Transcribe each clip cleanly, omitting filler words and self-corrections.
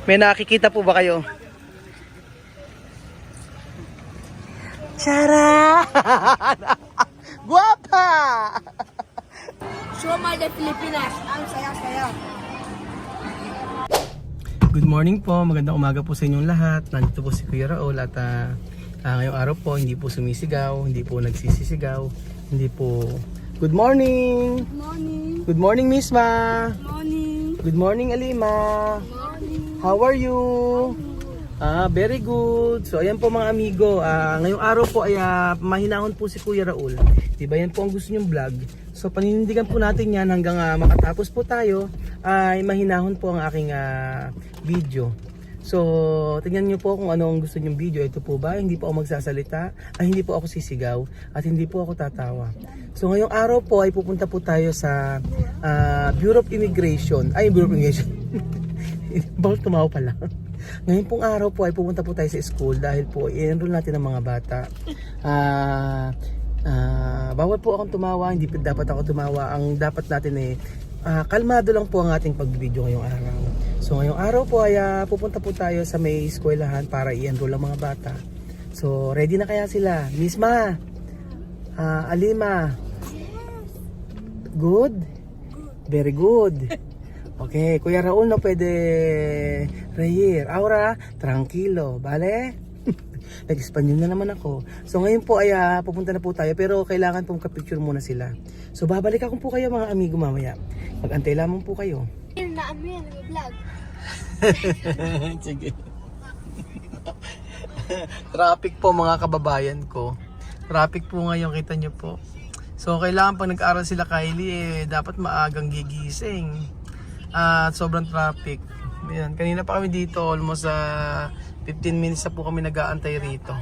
May nakikita po ba kayo? Tara! Guwapa! Show my the Pilipinas. Ang saya-saya. Good morning po, magandang umaga po sa inyong lahat. Nandito po si Kuya Raul at ngayong araw po hindi po sumisigaw, hindi po nagsisisigaw, hindi po... Good morning! Good morning. Good morning, Miss Ma! Good morning. Good morning, Alima! Good morning. How are you? Very good. So ayan po mga amigo, ngayong araw po ay mahinahon po si Kuya Raul. Diba yan po ang gusto nyong vlog. So paninindigan po natin yan hanggang makatapos po tayo ay mahinahon po ang aking video. So tingnan nyo po kung ano ang gusto nyong video. Ito po ba? Hindi po ako magsasalita, hindi po ako sisigaw at hindi po ako tatawa. So ngayong araw po ay pupunta po tayo sa Bureau of Immigration. Bureau of Immigration. Bakit tumawa pala? Ngayon pong araw po ay pupunta po tayo sa school dahil po i-enroll natin ang mga bata. Bawal po akong tumawa, hindi dapat ako tumawa. Ang dapat natin kalmado lang po ang ating pagbibideo ngayong araw. So ngayong araw po ay pupunta po tayo sa may eskwelahan para i-enroll ang mga bata. So ready na kaya sila? Miss Ma, Alima, good? Very good. Okay, Kuya Raul, no pwede reír. Ahora, tranquilo, vale? Nag-Espanyol na naman ako. So ngayon po ay pupunta na po tayo pero kailangan pong ka-picture muna sila. So babalik ako po kayo mga amigo mamaya. Mag-antay lamang po kayo. Na amin, vlog. Sige. Traffic po mga kababayan ko. Traffic po ngayon, kita nyo po. So kailangan pag nag-aral sila Kylie dapat maagang gigising. At sobrang traffic. Ayan, kanina pa kami dito, almost 15 minutes na po kami nag-aantay rito.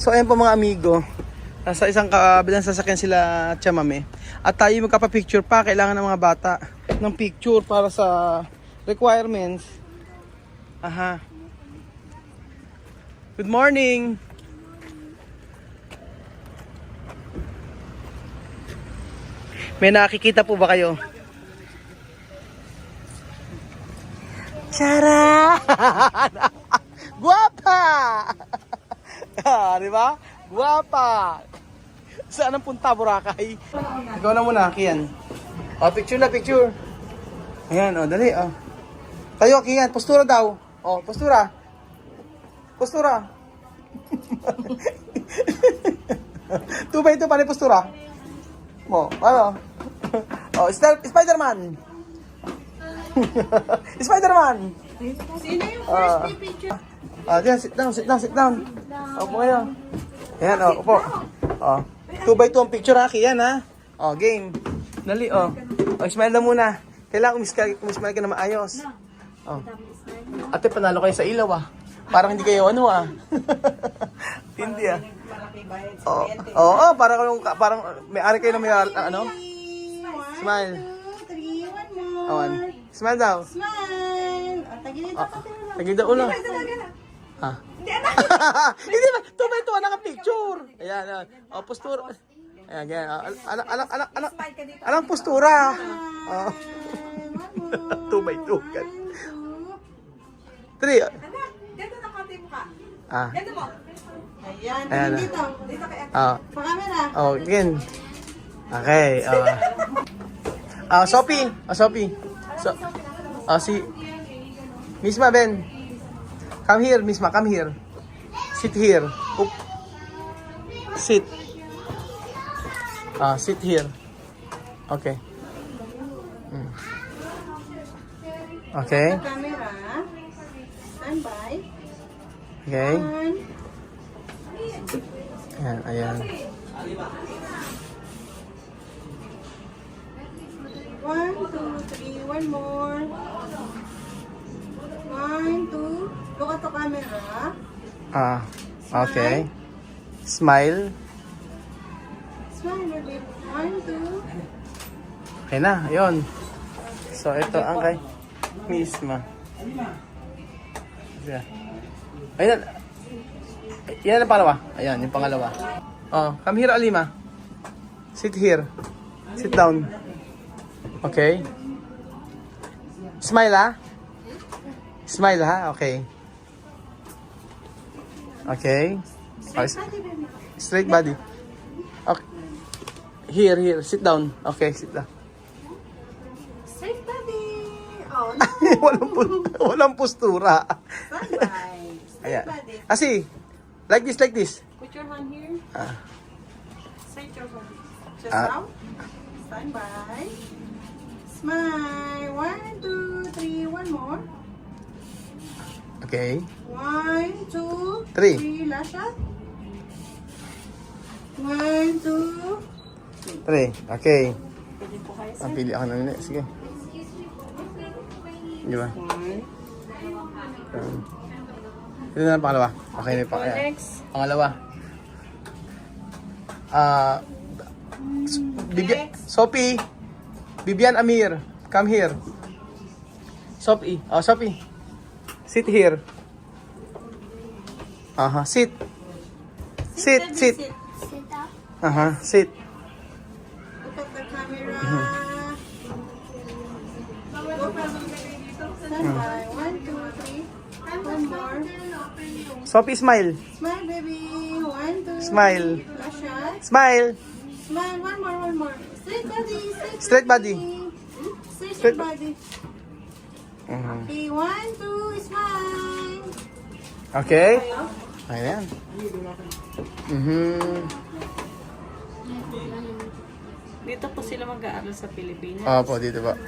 So ayan po mga amigo, sa isang kabilang sasakyan sila Chamame. At tayo magkapapicture pa, kailangan ng mga bata ng picture para sa requirements. Aha. Good morning! May nakikita po ba kayo? Tara! Guwapa! Di ba? Guwapa! Saan ang punta, Boracay? Ikaw na muna, Kian. Picture na, picture. Ayan, dali, Tayo, Kian, postura daw. Postura. Postura. 2x2, paano yung postura? Ano? Spider-Man! Spider-Man! Sino yung first picture? Diyan, sit down. Opo kayo. Ayan, opo. 2x2 ang picture, Kian, ha? Game. Dali, smile na muna. Kailangan umismile ka na maayos. Ate, panalo kayo sa ilaw, Parang hindi kayo Hindi, parang may-ari kayo na may-ari, Smile. Smile daw. Smile! Tagilid daw ulo. Hindi ba? 2x2 naka-picture. Ayan. Postura. Ayan. Alang postura. 2x2. 3. Ganda na konti mo ka. Ganda mo. Ayan. Dito. Dito kaya. Pa camera. Again. Okay. Sophie. Si Miss Ma Ben. Come here, Miss Ma. Come here. Sit here. Sit. Sit here. Okay. Okay. Camera. Stand by. Okay. Ayan. 1, 2, 3. One more. 1, 2. Look at the camera. Okay. Smile. Smile, baby. 1, 2. Okay na, ayun. So ito ang kay Miss Ma. Ayan. Yan ang pangalawa. Ayan, yung pangalawa. Come here, Alima. Sit here. Sit down. Okay. Smile, Smile ha? Okay. Okay. Straight body. Okay. Here. Sit down. Okay, sit down. Straight body. Oh, no. walang postura. Standby. Straight Ayan. body. Asi. Like this. Put your hand here. Ah. Straight your body. Just Ah. now. Standby. Smile. 1, 2, 3. One more. Okay. 1, 2, Three. 3. Last shot. 1, 2. 3. Okay. Pwede po kayo, sir. Ang pili ako na. Sige. Di ba? 1. Ito na lang pangalawa. Okay na yung Next. pangalawa. Sophie. Bibian Amir. Come here. Sophie. Oh, Sophie. Sit here. Aha, sit. Sit. Sit up. Aha, sit. Look at the camera. Go from standby. 1, 2, 3. One more. Sophie, smile. Smile, baby. 1, 2. Smile. Last shot. Smile. Smile. One more. Straight body. Straight body. Straight body. Mhm. Okay, 1, 2. Smile. Okay. Ayan. Mhm. Dito po sila mag-aaral sa Pilipinas. Opo, dito ba?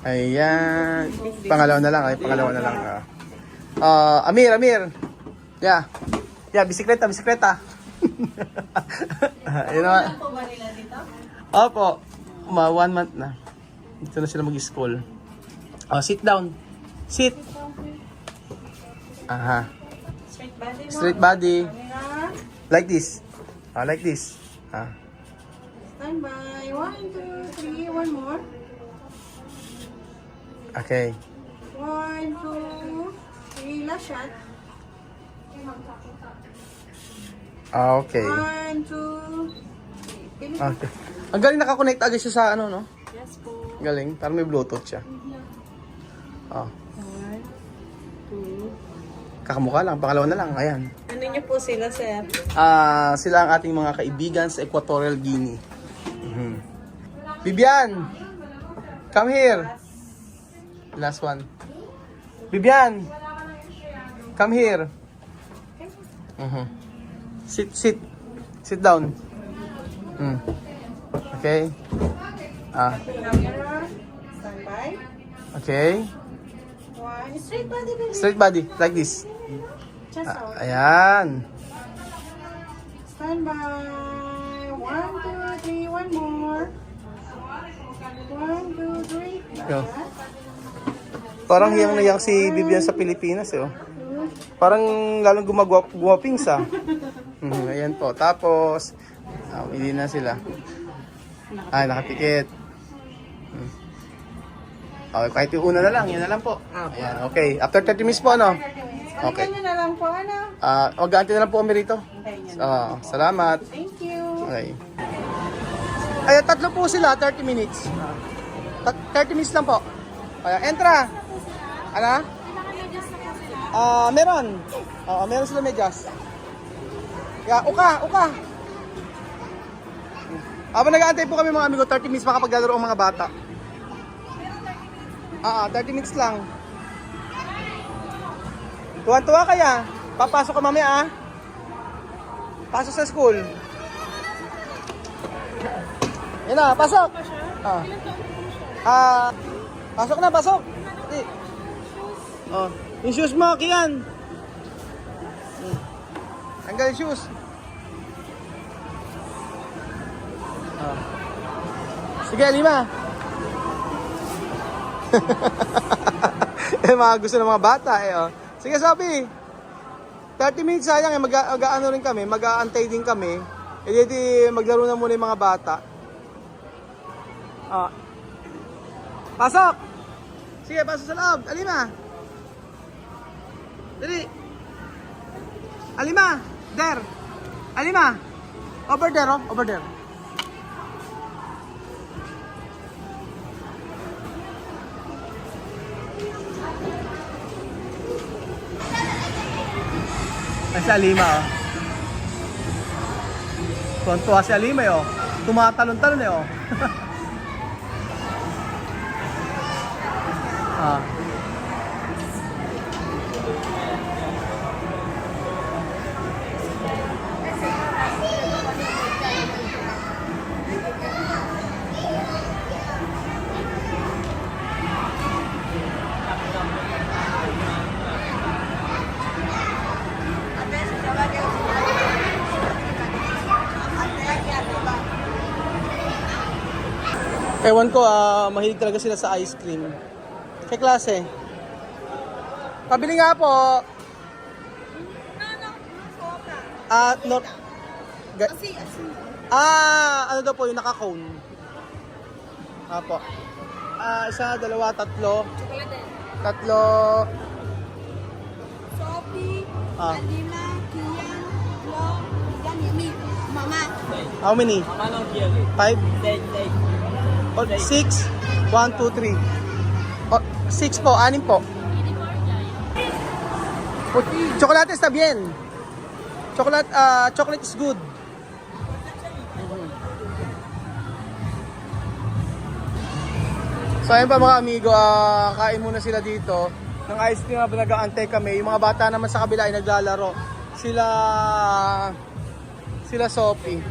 Ayan. Pangalawa na lang. Amir. Yeah, bisikleta. Ayun naman. Ano po ba nila dito? Opo. 1 month na. Dito na sila mag-school. Oh, sit down. Sit. Aha. Straight body mo. Straight body. Camera. Like this. Like this. Ah. Standby. 1, 2, 3. One more. Okay. 1, 2, 3. Last shot. Okay. 1, 2, 3. Okay. Ang galing nakakonect agad siya sa ano, no? Yes po. Galing. Parang may Bluetooth siya. Oh. 1, 2. Kakamukha lang. Pangalawa na lang. Ayan. Ano niyo po sila, sir? Sila ang ating mga kaibigan sa Equatorial Guinea. Mhm. Bibian! Come here! Last one. Bibian! Come here! Mhm. Sit down. Okay. Camera. Standby. Okay. 1. Straight body, baby. Straight body. Like this. Chest out. Ayan. Standby. 1, 2, 3. One more. 1, 2, 3. Yo. Parang hiyang na hiyang si Bibian sa Pilipinas, eh. Oh. Parang lalong gumapings, ah. Ayan po. Tapos, hindi na sila. Nakapikit. Okay, kahit yung una na lang, yan na lang po. Ayan, okay. After 30 minutes po, ano? Okay. Ano na lang po, ano? Mag-aantay na lang po kami rito. Salamat. Thank you. Okay. Ayan, tatlo po sila, 30 minutes. 30 minutes lang po. Ayan, entra. Ano? Meron. Meron sila medyas. Yeah, uka. Habang nag-aantay po kami mga amigo, 30 minutes makapaglalaro ang mga bata. 30 minutes lang. Tuwan-tuwa kaya. Papasok ka mamaya, Pasok sa school. Yan na, pasok. Pasok. Yung shoes mo, Kian. Tanggal yung shoes. Sige, 5. Mga gusto ng mga bata, Sige, Sophie. 30 minutes sayang, mag-aano rin kami, mag-aantay din kami. Di maglaro na muna yung mga bata. Pasok! Sige, pasok sa loob. Alima! Dali! Alima! There! Alima! Over there, over there. Ay, si Alima, oh. Tuwan-tuwa si Alima, oh. Tumatalon-talon, eh, oh. Ah. Ewan ko, mahilig talaga sila sa ice cream. Kaya klase. Pabili nga po. No. Ano daw po yung naka-cone? Apo. Isa, dalawa, tatlo. Tatlo. Sophie, Ah. Alina, Kian, Flo, yan, Yami, Mama. How many? 5? O, 6? 1, 2, 3. O, 6 po, 6 po. Chocolate está bien. Chocolate is good. So ayun pa mga amigo, kain muna sila dito ng ice cream habang nag-aantay kami. Yung mga bata naman sa kabila ay naglalaro. Sila Sophie.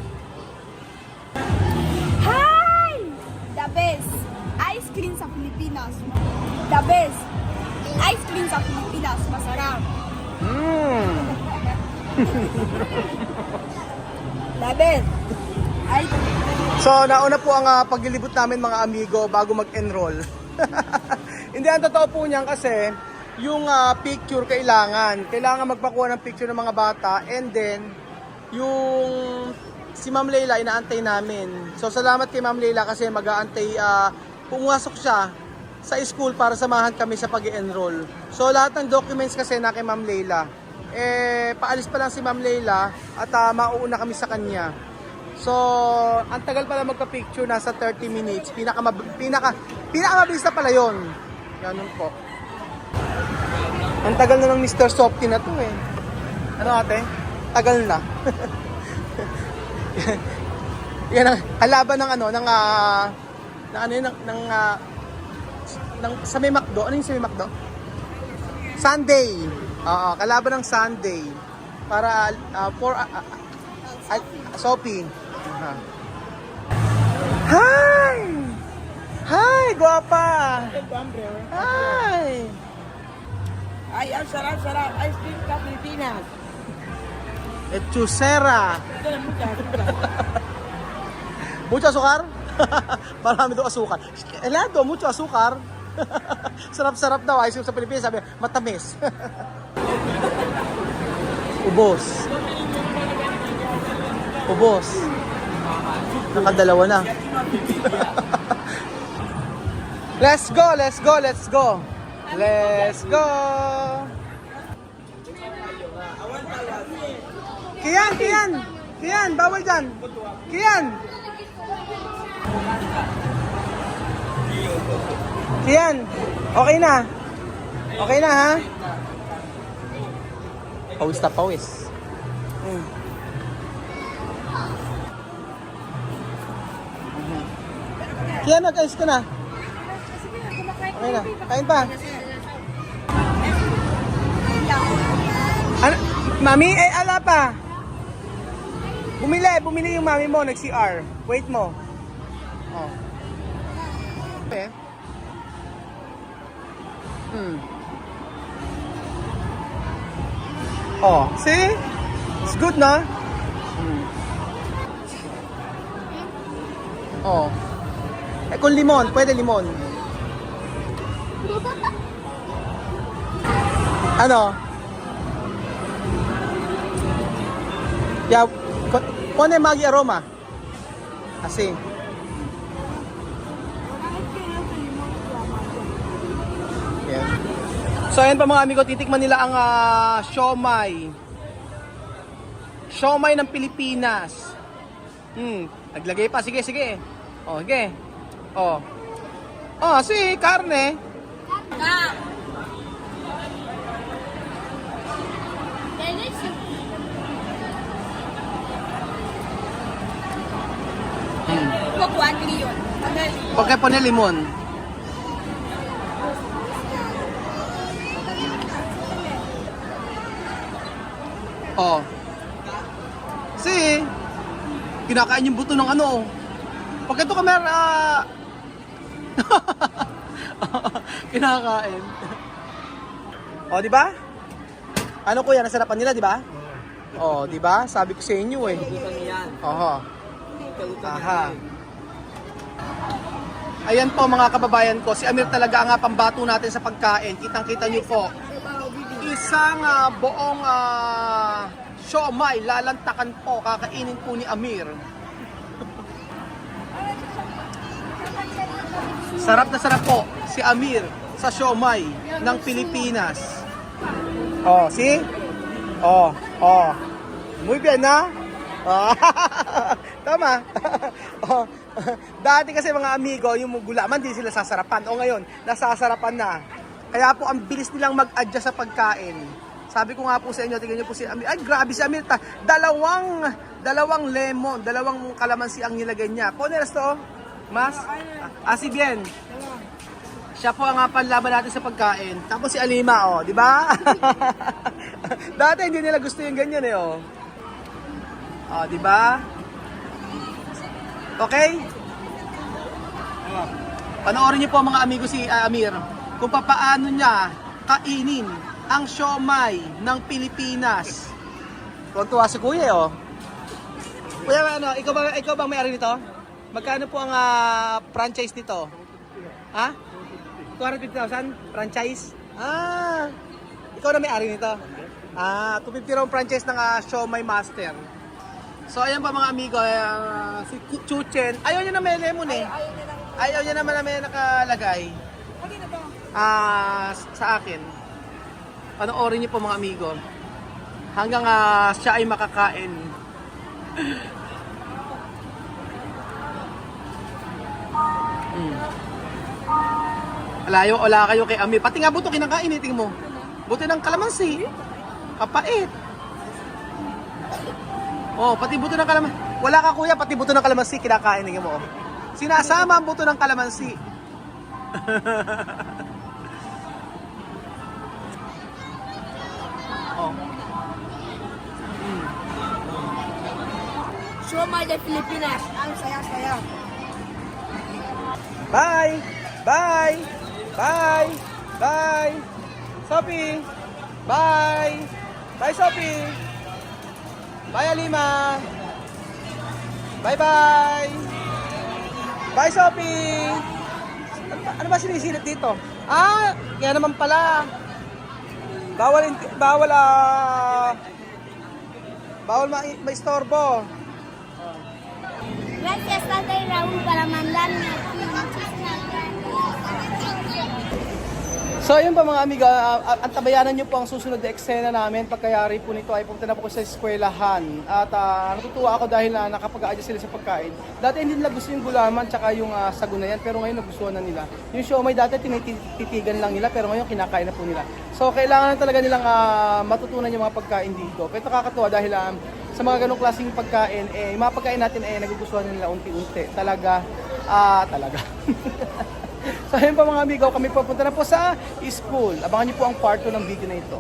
Hi! The best ice cream sa Pilipinas. The best ice cream sa Pilipinas. Masarap. The best. Ice cream. So nauna po ang paglilibot namin mga amigo bago mag-enroll. Hindi, ang totoo po niyan kasi yung picture kailangan magpakuha ng picture ng mga bata, and then yung si Ma'am Leila inaantay namin. So salamat kay Ma'am Leila kasi mag-aantay, pumasok siya sa school para samahan kami sa pag-enroll. So lahat ng documents kasi na kay Ma'am Leila. Paalis pa lang si Ma'am Leila at mauuna kami sa kanya. So, ang tagal pala magka-picture, nasa 30 minutes. Pinakamabilis na pala yun. Ganun po. Ang tagal na ng Mr. Softy na to eh. Ano ate? Tagal na. Yan ang halaban ng sa may McDo. Ano yung sa may McDo? Sunday. Kalaban ng Sunday. Para Sophie. Hi! Hi, guapa! Hi! Ay, ang sarap. Ice cream sa Pilipinas. Etchusera! Ito na Mucho azúcar? Marami daw asukar. Helado, mucho azúcar. Sarap-sarap daw. Ice cream sa Pilipinas, sabi, matamis. Ubos. Nakadalawa na. Let's go. Kian, bawal dyan. Kian, okay na ha? Pawis. Kian, nag-ayos ka na. Okay na, kain pa. Ano? Mami, ala pa. Bumili yung mami mo, nag-CR. Wait mo. Okay. See? It's good na? Kung limon, pwede limon. Ano? Yeah, pone magi aroma. Asi. Yeah. So ayan pa mga amigo, titikman nila ang siomai. Siomai ng Pilipinas. Naglagay pa, sige. Sige. Si karne. Juan Leon. Okay po ni limon. Oh. Si kinakain yung buto ng ano. Pag ito kamera kinakain. Oh, di ba? Ano kuya, nasarapan nila, di ba? Oh, di ba? Sabi ko sa inyo eh. Oho. Aha. Ayan po mga kababayan ko, si Amir talaga ang pambato natin sa pagkain. Kitang-kita niyo po. Isang buong siomai, lalantakan po, kakainin po ni Amir. Sarap na sarap po si Amir sa siomai ng Pilipinas. Oh, see? Oh, oh. Muy bien, na? Oh. Tama. Oh. Dati kasi mga amigo, yung gulaman, di sila sasarapan. O ngayon, nasasarapan na. Kaya po, ang bilis nilang mag-adjust sa pagkain. Sabi ko nga po sa inyo, tingnan niyo po si Amir. Ay, grabe si Amir. Dalawang lemon, dalawang kalamansi ang nilagay niya. Poneras to, mas? Si Bien. Siya po ang panlaban natin sa pagkain. Tapos si Alima, oh, di ba? Dati hindi nila gusto yung ganyan eh, oh. Oh, di ba? Okay? Panoorin niyo po mga amigo si Amir kung paano niya kainin ang siomai ng Pilipinas. Tuwa si Kuya, oh. Kuya, ano, ikaw ba may-ari nito? Magkano po ang franchise nito? Ha? 250,000 franchise? Ikaw na may-ari nito? 250 raw franchise ng Siomai Master. So ayan pa mga amigo, si Chuchen, ayaw niya na may lemon eh. Ayaw niya naman na may nakalagay. Sa akin. Panoorin niyo po mga amigo. Hanggang siya ay makakain. Wala kayo kay Amir. Pati nga buto kinakain, tingin mo. Buto ng kalamansi. Kapait. Oh, pati buto ng kalamansi. Wala ka kuya, pati buto ng kalamansi kinakain, tingin mo. Sinasama ang buto ng kalamansi. Oh. Siomai de Pilipinas. Ang saya-saya. Bye! Bye! Bye! Bye! Sophie! Bye! Bye, Sophie! Bye, Alima! Bye-bye! Bye, Sophie! Ano ba sinisilip dito? Kaya naman pala. Bawal maistorbo. Gracias, Tatay Raúl, para mandarme. So ayun pa mga amiga, antabayanan nyo po ang susunod na eksena namin. Pagkayari po nito ay pumunta na po ko sa eskwelahan. At natutuwa ako dahil nakapag-a-adjust sila sa pagkain. Dati hindi nila gusto yung gulaman tsaka yung sago na yan, pero ngayon nagustuhan na nila. Yung siomai dati tinititigan lang nila, pero ngayon kinakain na po nila. So kailangan talaga nilang matutunan yung mga pagkain dito. Kaya nakakatuwa dahil sa mga ganong klaseng pagkain, yung mga pagkain natin nagugustuhan nila unti-unti. Talaga. So ayun pa mga amigo, kami papunta na po sa school. Abangan niyo po ang part 2 ng video na ito.